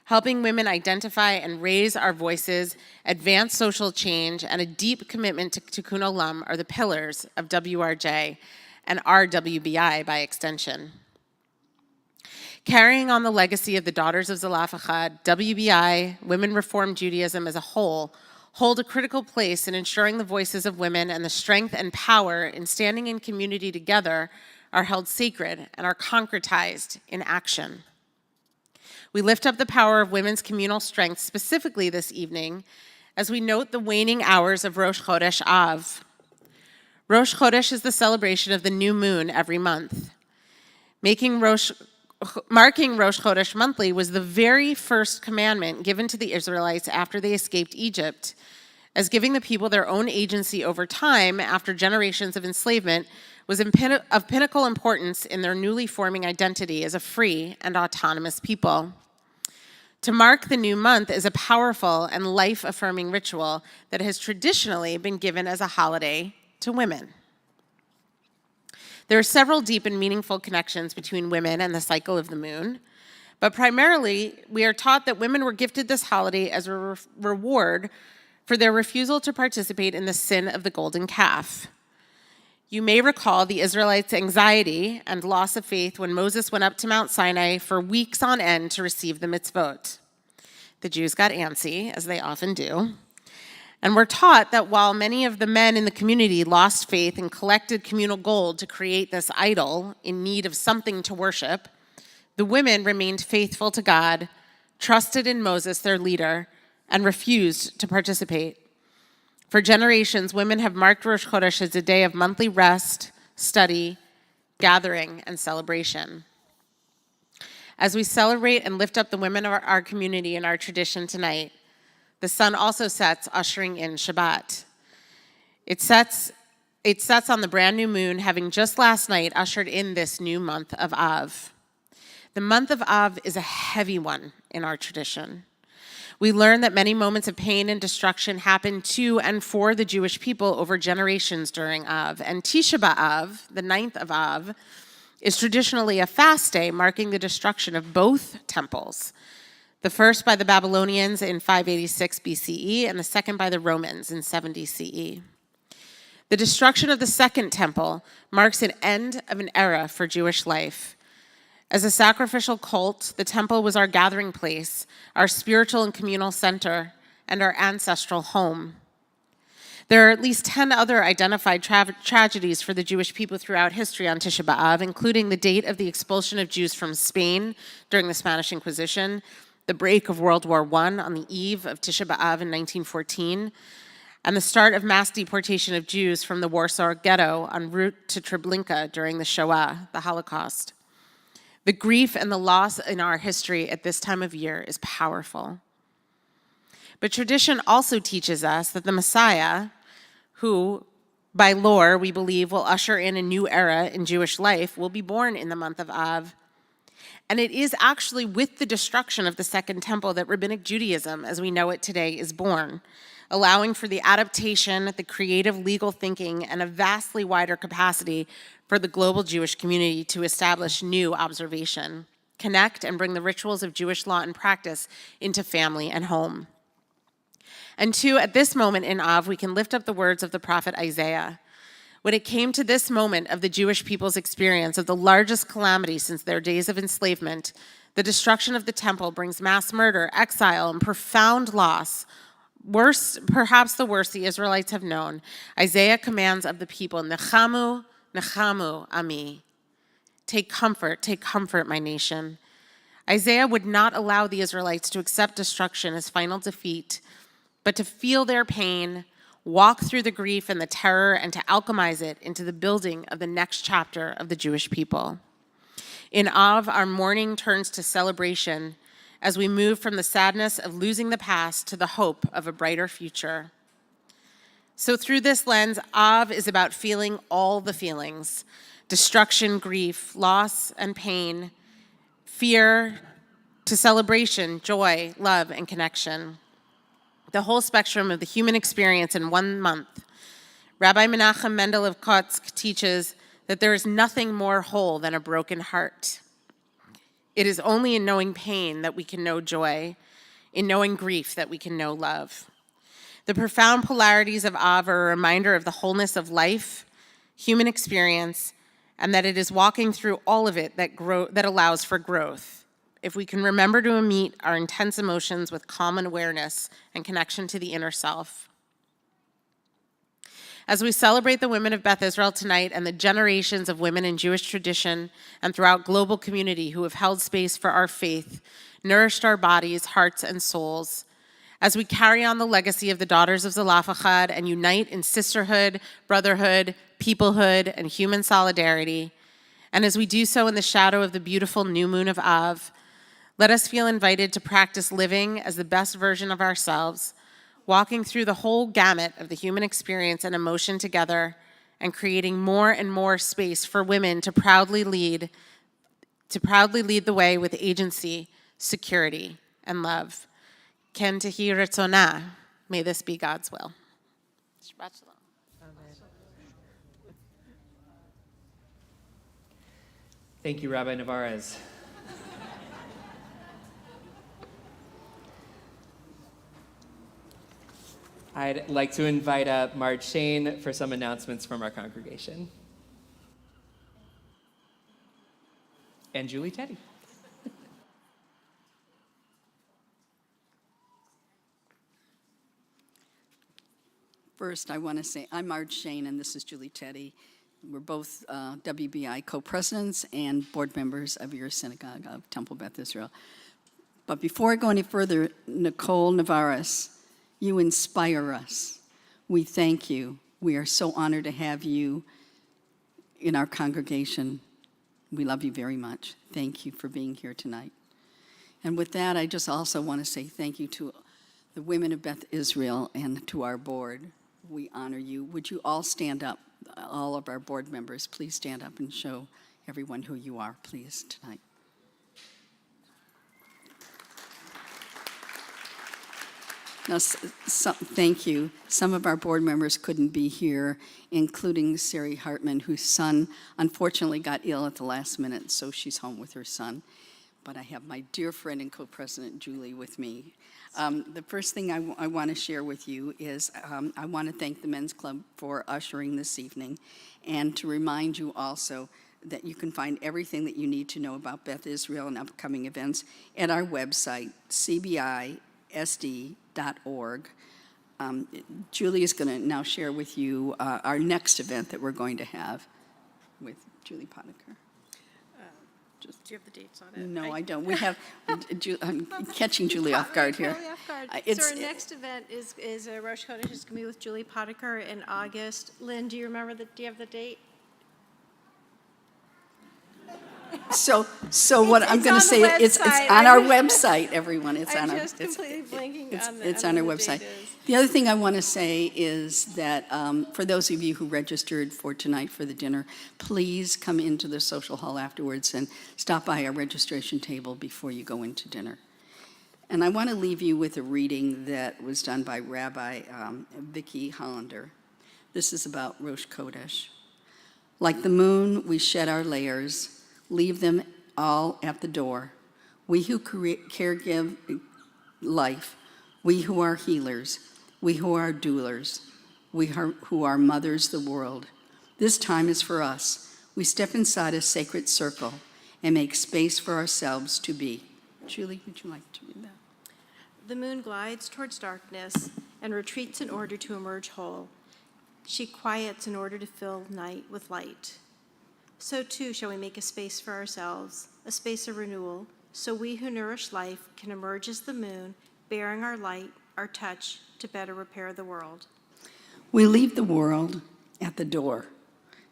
Helping women identify and raise our voices, advance social change, and a deep commitment to Tikkun Olam are the pillars of WRJ and RWBI by extension. Carrying on the legacy of the Daughters of Zelophehad, WBI, Women Reform Judaism as a whole, hold a critical place in ensuring the voices of women and the strength and power in standing in community together are held sacred and are concretized in action. We lift up the power of women's communal strength specifically this evening as we note the waning hours of Rosh Chodesh Av. Rosh Chodesh is the celebration of the new moon every month. Marking Rosh Chodesh monthly was the very first commandment given to the Israelites after they escaped Egypt, as giving the people their own agency over time after generations of enslavement was of pinnacle importance in their newly forming identity as a free and autonomous people. To mark the new month is a powerful and life-affirming ritual that has traditionally been given as a holiday to women. There are several deep and meaningful connections between women and the cycle of the moon, but primarily we are taught that women were gifted this holiday as a reward for their refusal to participate in the sin of the golden calf. You may recall the Israelites' anxiety and loss of faith when Moses went up to Mount Sinai for weeks on end to receive the mitzvot. The Jews got antsy, as they often do, and we're taught that while many of the men in the community lost faith and collected communal gold to create this idol in need of something to worship, the women remained faithful to God, trusted in Moses, their leader, and refused to participate. For generations, women have marked Rosh Chodesh as a day of monthly rest, study, gathering, and celebration. As we celebrate and lift up the women of our community and our tradition tonight, the sun also sets, ushering in Shabbat. It sets on the brand new moon, having just last night ushered in this new month of Av. The month of Av is a heavy one in our tradition. We learn that many moments of pain and destruction happened to and for the Jewish people over generations during Av. And Tisha B'Av, the 9th of Av, is traditionally a fast day marking the destruction of both temples. The first by the Babylonians in 586 BCE and the second by the Romans in 70 CE. The destruction of the second temple marks an end of an era for Jewish life. As a sacrificial cult, the temple was our gathering place, our spiritual and communal center, and our ancestral home. There are at least 10 other identified tragedies for the Jewish people throughout history on Tisha B'Av, including the date of the expulsion of Jews from Spain during the Spanish Inquisition, the break of World War I on the eve of Tisha B'Av in 1914, and the start of mass deportation of Jews from the Warsaw Ghetto en route to Treblinka during the Shoah, the Holocaust. The grief and the loss in our history at this time of year is powerful. But tradition also teaches us that the Messiah, who by lore we believe will usher in a new era in Jewish life, will be born in the month of Av. And it is actually with the destruction of the Second Temple that Rabbinic Judaism, as we know it today, is born, allowing for the adaptation, the creative legal thinking, and a vastly wider capacity for the global Jewish community to establish new observation, connect, and bring the rituals of Jewish law and practice into family and home. And two, at this moment in Av, we can lift up the words of the prophet Isaiah. When it came to this moment of the Jewish people's experience of the largest calamity since their days of enslavement, the destruction of the temple brings mass murder, exile, and profound loss, worse, perhaps the worst the Israelites have known. Isaiah commands of the people, Nechamu, Nechamu, Ami. Take comfort, my nation. Isaiah would not allow the Israelites to accept destruction as final defeat, but to feel their pain, walk through the grief and the terror, and to alchemize it into the building of the next chapter of the Jewish people. In Av, our mourning turns to celebration as we move from the sadness of losing the past to the hope of a brighter future. So through this lens, Av is about feeling all the feelings: destruction, grief, loss, and pain, fear, to celebration, joy, love, and connection. The whole spectrum of the human experience in 1 month. Rabbi Menachem Mendel of Kotsk teaches that there is nothing more whole than a broken heart. It is only in knowing pain that we can know joy, in knowing grief that we can know love. The profound polarities of Av are a reminder of the wholeness of life, human experience, and that it is walking through all of it that allows for growth. If we can remember to meet our intense emotions with common awareness and connection to the inner self. As we celebrate the women of Beth Israel tonight and the generations of women in Jewish tradition and throughout global community who have held space for our faith, nourished our bodies, hearts, and souls, as we carry on the legacy of the daughters of Zelophehad and unite in sisterhood, brotherhood, peoplehood, and human solidarity, and as we do so in the shadow of the beautiful new moon of Av, let us feel invited to practice living as the best version of ourselves, walking through the whole gamut of the human experience and emotion together, and creating more and more space for women to proudly lead the way with agency, security, and love. Ken tehi ratzonah. May this be God's will. Shabbat shalom. Thank you, Rabbi Navarez. I'd like to invite up Marge Shane for some announcements from our congregation. And Julie Teddy. First, I want to say I'm Marge Shane, and this is Julie Teddy. We're both WBI co-presidents and board members of your synagogue of Temple Beth Israel. But before I go any further, Nicole Navarez, you inspire us. We thank you. We are so honored to have you in our congregation. We love you very much. Thank you for being here tonight. And with that, I just also want to say thank you to the women of Beth Israel and to our board. We honor you. Would you all stand up? All of our board members, please stand up and show everyone who you are, please, tonight. Now, thank you. Some of our board members couldn't be here, including Sari Hartman, whose son unfortunately got ill at the last minute, so she's home with her son. But I have my dear friend and co-president, Julie, with me. The first thing I want to share with you is I want to thank the Men's Club for ushering this evening, and to remind you also that you can find everything that you need to know about Beth Israel and upcoming events at our website, cbisd.org. Julie is going to now share with you our next event that we're going to have with Julie Potiker. Do you have the dates on it? No, I don't. We have, I'm catching Julie off guard here. Totally off guard. It's- So our next event is a Rosh Chodesh. It's going to be with Julie Potiker in August. Lynn, do you remember do you have the date? So what I'm It's going on to the say, it's website. on our website, everyone. It's on I'm our, just completely blanking on it's on our when the website. date is. The other thing I want to say is that for those of you who registered for tonight for the dinner, please come into the social hall afterwards and stop by our registration table before you go into dinner. And I want to leave you with a reading that was done by Rabbi Vicky Hollander. This is about Rosh Chodesh. Like the moon, we shed our layers, leave them all at the door. We who caregive life, we who are healers, we who are doulers, we who are mothers the world. This time is for us. We step inside a sacred circle and make space for ourselves to be. Julie, would you like to read that? The moon glides towards darkness and retreats in order to emerge whole. She quiets in order to fill night with light. So too shall we make a space for ourselves, a space of renewal, so we who nourish life can emerge as the moon, bearing our light, our touch, to better repair the world. We leave the world at the door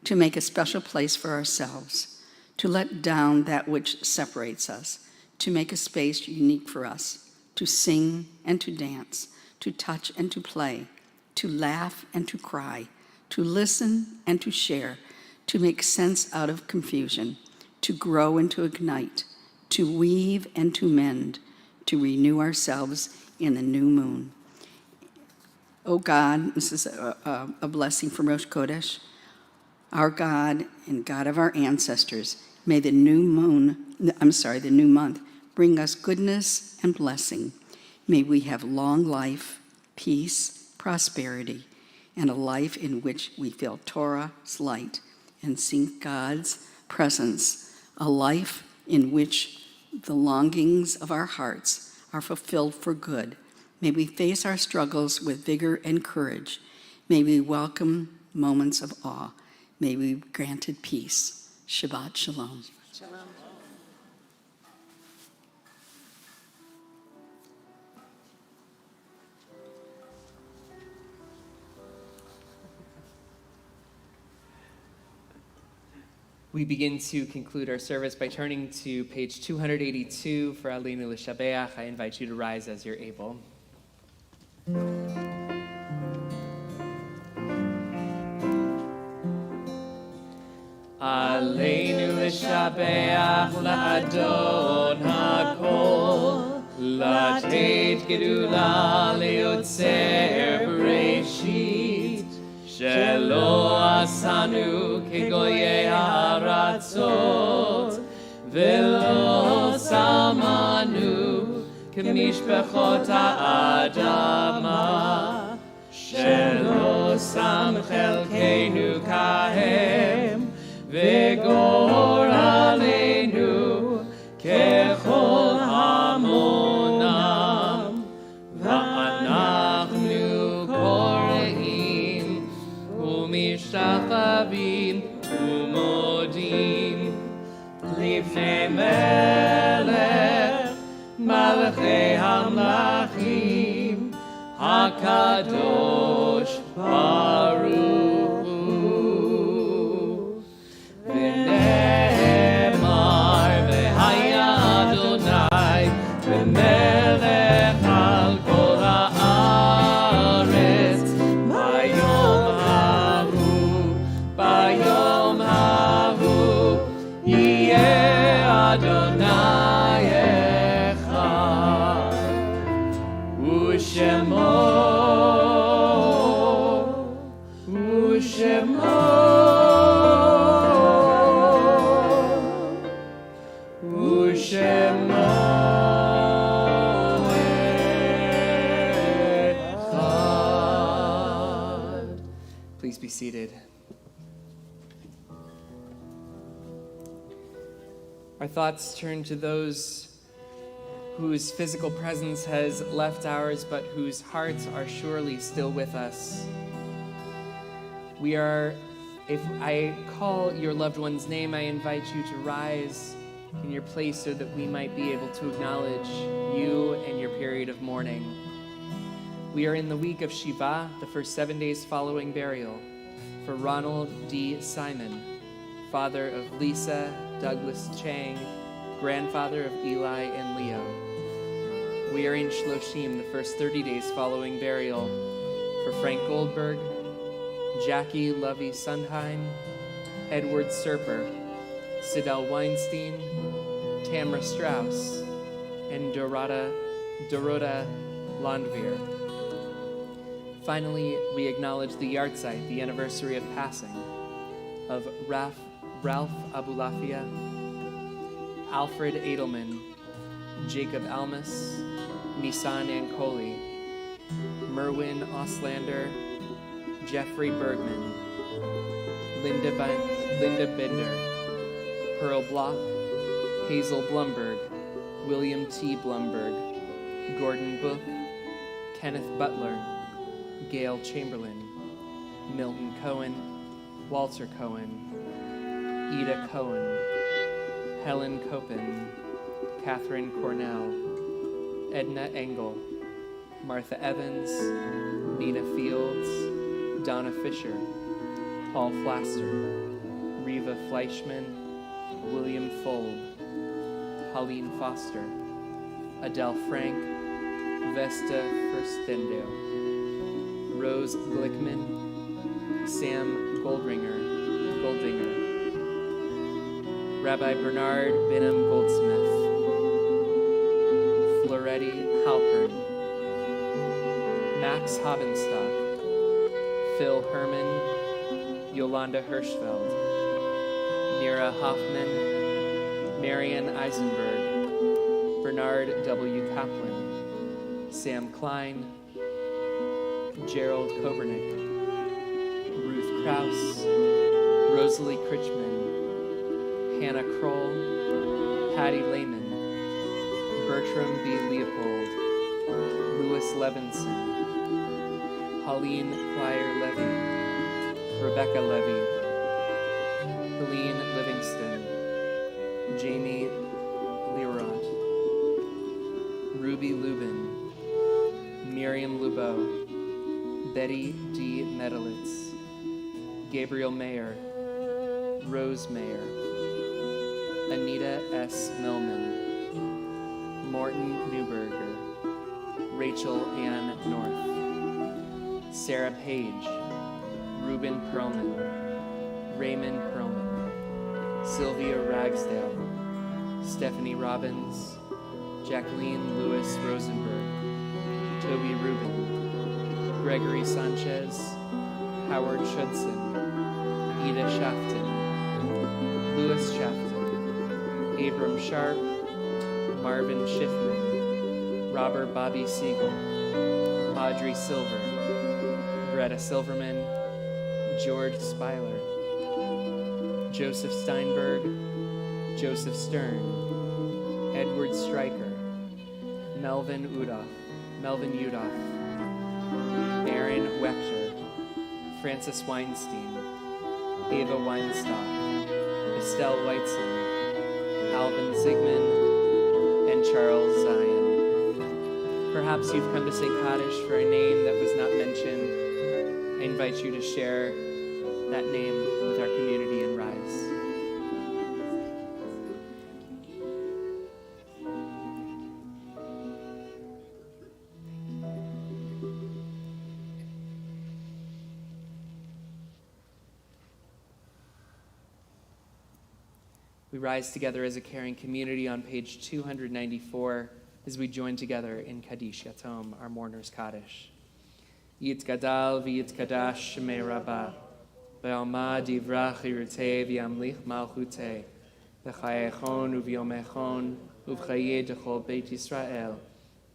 to make a special place for ourselves, to let down that which separates us, to make a space unique for us, to sing and to dance, to touch and to play, to laugh and to cry, to listen and to share, to make sense out of confusion, to grow and to ignite, to weave and to mend, to renew ourselves in the new moon. Oh God, this is a blessing from Rosh Chodesh. Our God and God of our ancestors, may the new month bring us goodness and blessing. May we have long life, peace, prosperity, and a life in which we feel Torah's light and seek God's presence, a life in which the longings of our hearts are fulfilled for good. May we face our struggles with vigor and courage. May we welcome moments of awe. May we be granted peace. Shabbat Shalom. Shalom. We begin to conclude our service by turning to page 282 for Aleinu L'Shabeach. I invite you to rise as you're able. Aleinu L'Shabeach L'Adon HaKol, L'Tet Gedula Le'otzer Bereshit, Shelo asanu kegoyei ha'aratzot, velo samanu kemishpachot ha'adama, shelo sam chelkeinu kahem, vegor aleinu kechol hamonam, va'anachnu koreim u'mishachavim u'modim lifnei melech malachei hamlachim hakadosh baruch hu. V'ne'emar v'haya Adonai v'melech al kol ha'aretz bayom hahu yeh Adonai echad u'shemo echad. Please be seated. Our thoughts turn to those whose physical presence has left ours, but whose hearts are surely still with us. If I call your loved one's name, I invite you to rise in your place so that we might be able to acknowledge you and your period of mourning. We are in the week of Shiva, the first 7 days following burial, for Ronald D. Simon, father of Lisa Douglas Chang, grandfather of Eli and Leo. We are in Shloshim, the first 30 days following burial, for Frank Goldberg, Jackie Lovey Sundheim, Edward Serper, Sidel Weinstein, Tamara Strauss, and Dorota Landveer. Finally, we acknowledge the yahrzeit, the anniversary of passing, of Ralph Abulafia, Alfred Edelman, Jacob Almus, Nisan Ancoli, Merwin Oslander, Jeffrey Bergman, Linda Bender, Pearl Block, Hazel Blumberg, William T. Blumberg, Gordon Book, Kenneth Butler, Gail Chamberlain, Milton Cohen, Walter Cohen, Ida Cohen, Helen Copen, Catherine Cornell, Edna Engel, Martha Evans, Nina Fields, Donna Fisher, Paul Flaster, Reva Fleischman, William Fold, Pauline Foster, Adele Frank, Vesta Furstendo, Rose Glickman, Sam Goldinger, Rabbi Bernard Binham Goldsmith, Floretti Halpern, Max Habenstock, Phil Herman, Yolanda Hirschfeld, Mira Hoffman, Marian Eisenberg, Bernard W. Kaplan, Sam Klein, Gerald Kobernick, Ruth Krause, Rosalie Critchman, Hannah Kroll, Patty Lehman, Bertram B. Leopold, Louis Levinson, Pauline Plyer-Levy, Rebecca Levy, Helene Livingston, Jamie Leroy, Ruby Lubin, Miriam Lubeau, Betty D. Medalitz, Gabriel Mayer, Rose Mayer, Anita S. Millman, Morton Newberger, Rachel Ann North, Sarah Page, Reuben Perlman, Raymond Perlman, Sylvia Ragsdale, Stephanie Robbins, Jacqueline Lewis Rosenberg, Toby Rubin, Gregory Sanchez, Howard Schudson, Ida Shafton, Louis Shafton, Abram Sharp, Marvin Schiffman, Robert Bobby Siegel, Audrey Silver, Greta Silverman, George Speiler, Joseph Steinberg, Joseph Stern, Edward Stryker, Melvin Udoff, Aaron Wechter, Francis Weinstein, Ava Weinstock, Estelle Weitzen, Alvin Zygmunt, and Charles Zion. Perhaps you've come to say Kaddish for a name that was not mentioned. I invite you to share that name with our community and rise. We rise together as a caring community on page 294 as we join together in Kaddish Yatom, our mourner's Kaddish. Yitzgadal v'yitzkadash shemei rabbah, ve'alma divrach yirtei v'yamlich malchutei, v'chayechon u'v'yomechon u'v'chayeh dechol Beit Yisrael,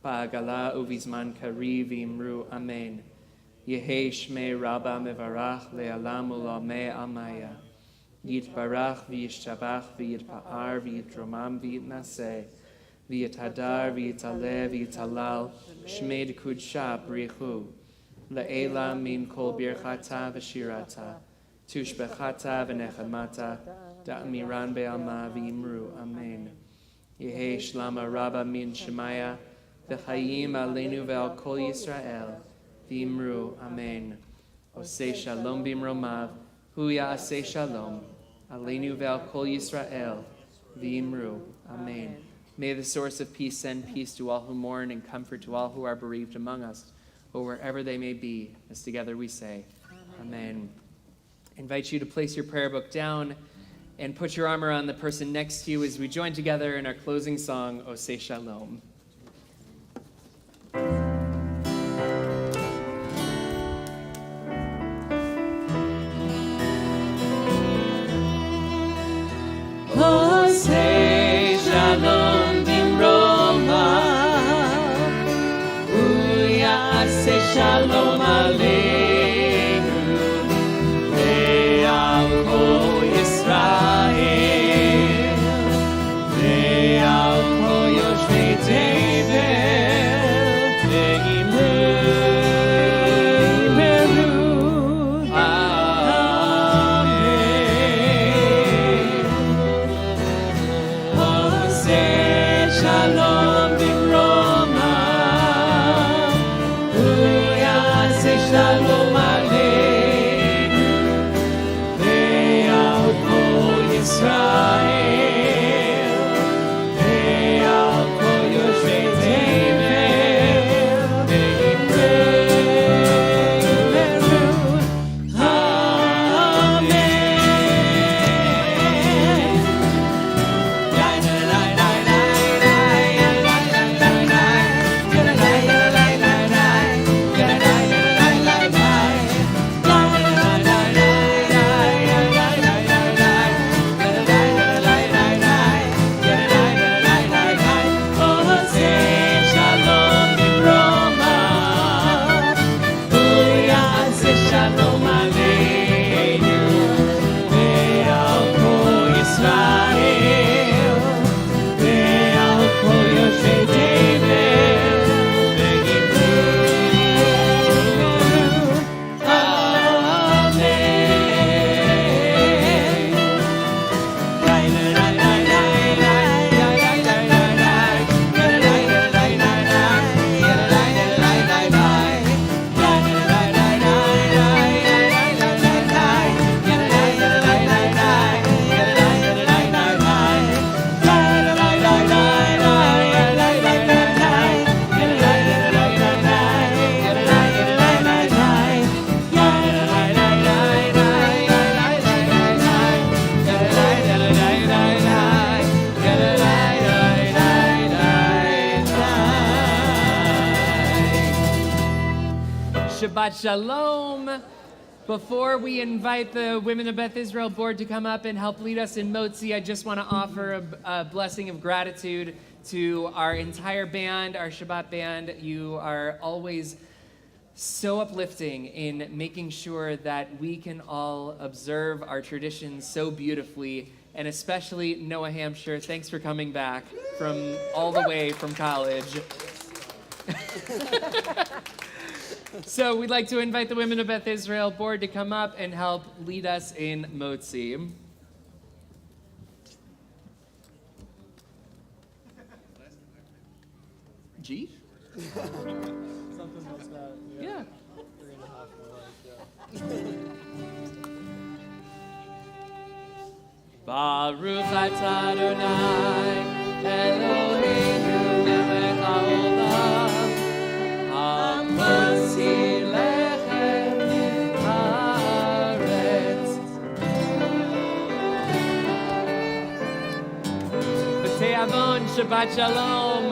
ba'agala u'v'zman kari v'imru amen. Yehei shmei rabbah mevarach le'alam u'lamei amaya. Yitbarach v'yishtabach v'yitpa'ar v'yitromam v'yitnaseh v'yitadar v'yitaleh v'yitalal shmei d'kudsha b'richu le'ela min kol birchata v'shirata tushbechata v'nechamata da'amiran be'alma v'yimru amen. Yehei shlama rabba min shemaya v'chayim aleinu ve'al kol Yisrael v'yimru amen. Osei shalom b'imromav hu ya'aseh shalom aleinu ve'al kol Yisrael v'yimru amen. May the source of peace send peace to all who mourn and comfort to all who are bereaved among us, or wherever they may be, as together we say, amen. I invite you to place your prayer book down and put your arm around the person next to you as we join together in our closing song, Oseh Shalom. Oseh Shalom Dimroma, Uyaseh Shalom Aleinu, Ve'al Kol Yisrael, Ve'al Kol Yoshvei Shabbat Shalom. Before we invite the Women of Beth Israel board to come up and help lead us in Motzi, I just want to offer a blessing of gratitude to our entire band, our Shabbat band. You are always so uplifting in making sure that we can all observe our traditions so beautifully, and especially Noah Hampshire. Thanks for coming back from all the way from college. So we'd like to invite the Women of Beth Israel board to come up and help lead us in Motzi. G? Something like that. Yeah. 3.5 more like, Baruch atah Adonai Eloheinu melech haolam hamotzi lechem min haaretz B'te'avon Shabbat Shalom.